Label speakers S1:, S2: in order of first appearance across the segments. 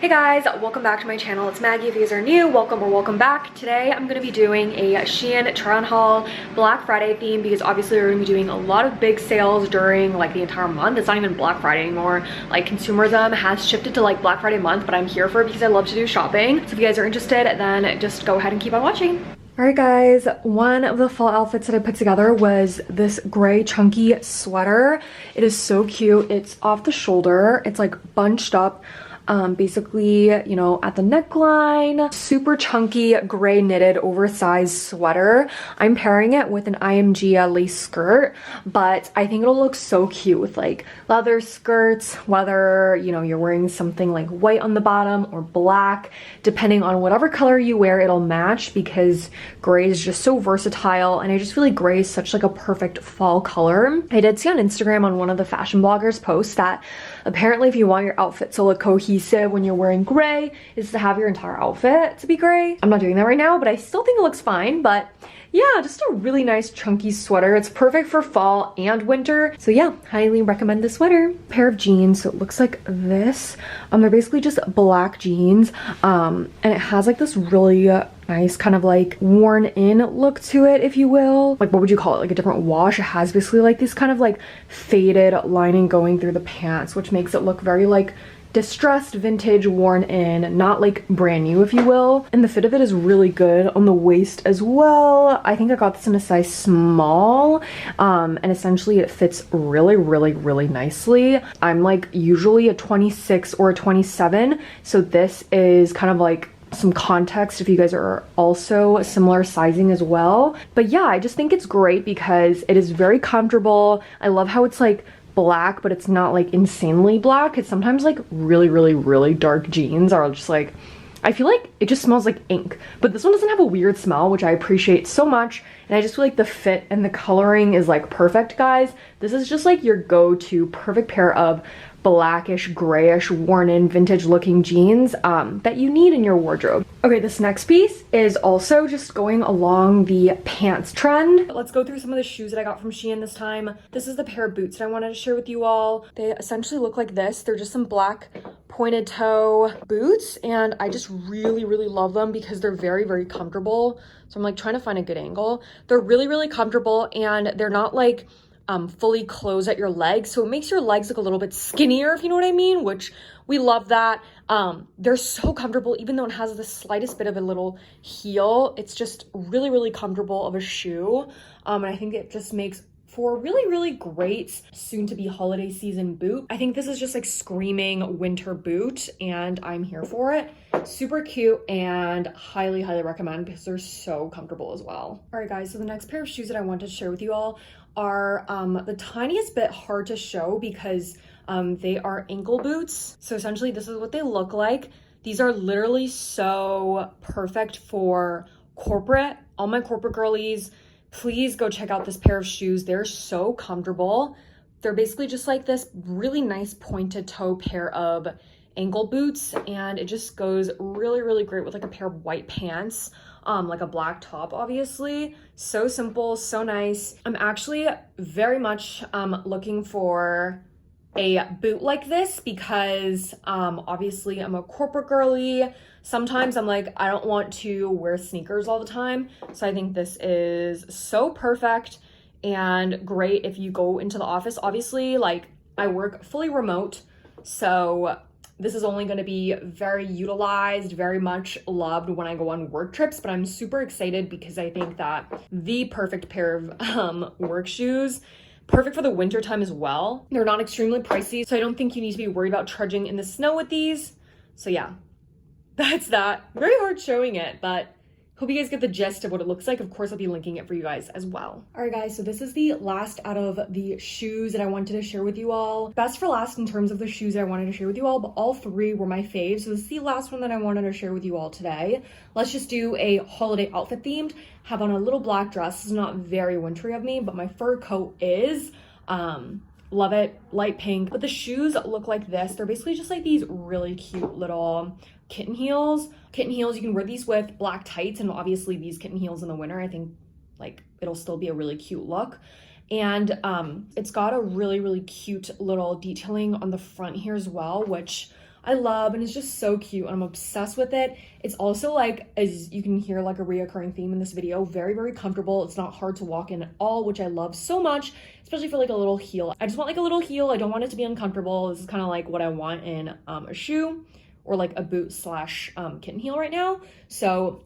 S1: Hey guys, welcome back to my channel. It's Maggie. If you guys are new, welcome or welcome back. Today I'm going to be doing a Shein try-on haul Black Friday theme because obviously we're going to be doing a lot of big sales during like the entire month. It's not even Black Friday anymore. Like consumerism has shifted to like Black Friday month, but I'm here for it because I love to do shopping. So if you guys are interested, then just go ahead and keep on watching. Alright guys, one of the fall outfits that I put together was this gray chunky sweater. It is so cute. It's off the shoulder. It's like bunched up. Basically, you know, at the neckline, super chunky gray knitted oversized sweater. I'm pairing it with an IMG lace skirt, but I think it'll look so cute with like leather skirts, whether, you know, you're wearing something like white on the bottom or black, depending on whatever color you wear, it'll match because gray is just so versatile. And I just feel like gray is such like a perfect fall color. I did see on Instagram on one of the fashion bloggers posts that apparently if you want your outfit to look cohesive when you're wearing gray is to have your entire outfit to be gray. I'm not doing that right now, but I still think it looks fine. But yeah, just a really nice chunky sweater. It's perfect for fall and winter. So yeah, highly recommend this sweater. Pair of jeans, so it looks like this. They're basically just black jeans. And it has like this really nice kind of like worn in look to it, if you will. Like what would you call it? Like a different wash. It has basically like this kind of like faded lining going through the pants, which makes it look very like distressed, vintage, worn in, not like brand new, if you will. And the fit of it is really good on the waist as well. I think I got this in a size small, and essentially it fits really nicely. I'm like usually a 26 or a 27, so this is kind of like some context if you guys are also similar sizing as well. But yeah, I just think it's great because it is very comfortable. I love how it's like black, but it's not like insanely black. It's sometimes like really dark jeans are just like, I feel like it just smells like ink, but this one doesn't have a weird smell, which I appreciate so much. And I just feel like the fit and the coloring is like perfect, guys. This is just like your go-to perfect pair of blackish, grayish, worn in, vintage looking jeans that you need in your wardrobe. Okay, this next piece is also just going along the pants trend. Let's go through some of the shoes that I got from Shein this time. This is the pair of boots that I wanted to share with you all. They essentially look like this. They're just some black pointed toe boots, and I just really love them because they're very comfortable. So I'm like trying to find a good angle. They're really comfortable, and they're not like fully close at your legs, so it makes your legs look a little bit skinnier, if you know what I mean, which we love that. They're so comfortable, even though it has the slightest bit of a little heel. It's just really comfortable of a shoe, and I think it just makes for a really great soon-to-be holiday season boot. I think this is just like screaming winter boot, and I'm here for it. Super cute and highly recommend because they're so comfortable as well. All right guys, so the next pair of shoes that I wanted to share with you all are the tiniest bit hard to show because they are ankle boots. So essentially this is what they look like. These are literally so perfect for corporate. All my corporate girlies, please go check out this pair of shoes. They're so comfortable. They're basically just like this really nice pointed toe pair of ankle boots, and it just goes really great with like a pair of white pants, like a black top, obviously. So simple, so nice. I'm actually very much looking for a boot like this because obviously I'm a corporate girly. Sometimes I'm like, I don't want to wear sneakers all the time, so I think this is so perfect and great if you go into the office. Obviously, like I work fully remote, so this is only going to be very utilized, very much loved when I go on work trips, but I'm super excited because I think that the perfect pair of work shoes, perfect for the winter time as well. They're not extremely pricey, so I don't think you need to be worried about trudging in the snow with these. So yeah, that's that. Very hard showing it, but hope you guys get the gist of what it looks like. Of course, I'll be linking it for you guys as well. All right, guys, so this is the last out of the shoes that I wanted to share with you all. Best for last in terms of the shoes that I wanted to share with you all, but all three were my faves. So this is the last one that I wanted to share with you all today. Let's just do a holiday outfit themed. Have on a little black dress. This is not very wintry of me, but my fur coat is. Love it, light pink. But the shoes look like this. They're basically just like these really cute little kitten heels. Kitten heels, you can wear these with black tights, and obviously these kitten heels in the winter, I think like it'll still be a really cute look. And it's got a really cute little detailing on the front here as well, which I love, and it's just so cute, and I'm obsessed with it. It's also like, as you can hear, like a reoccurring theme in this video, very, very comfortable. It's not hard to walk in at all, which I love so much, especially for like a little heel. I just want like a little heel. I don't want it to be uncomfortable. This is kind of like what I want in a shoe or like a boot slash kitten heel right now. So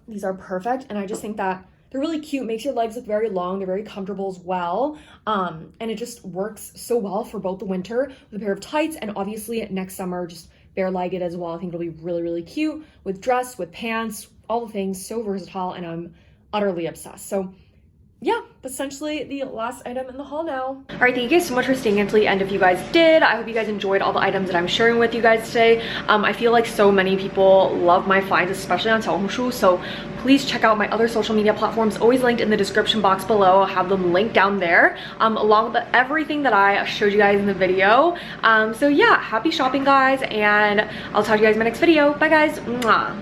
S1: these are perfect, and I just think that they're really cute, makes your legs look very long, they're very comfortable as well, and it just works so well for both the winter with a pair of tights, and obviously next summer just bare-legged as well. I think it'll be really, really cute with dress, with pants, all the things, so versatile, and I'm utterly obsessed. So yeah, that's essentially the last item in the haul now. All right, thank you guys so much for staying until the end. If you guys did, I hope you guys enjoyed all the items that I'm sharing with you guys today. I feel like so many people love my finds, especially on Xiaohongshu, so please check out my other social media platforms, always linked in the description box below. I'll have them linked down there, along with everything that I showed you guys in the video. So yeah, happy shopping, guys, and I'll talk to you guys in my next video. Bye, guys. Mwah.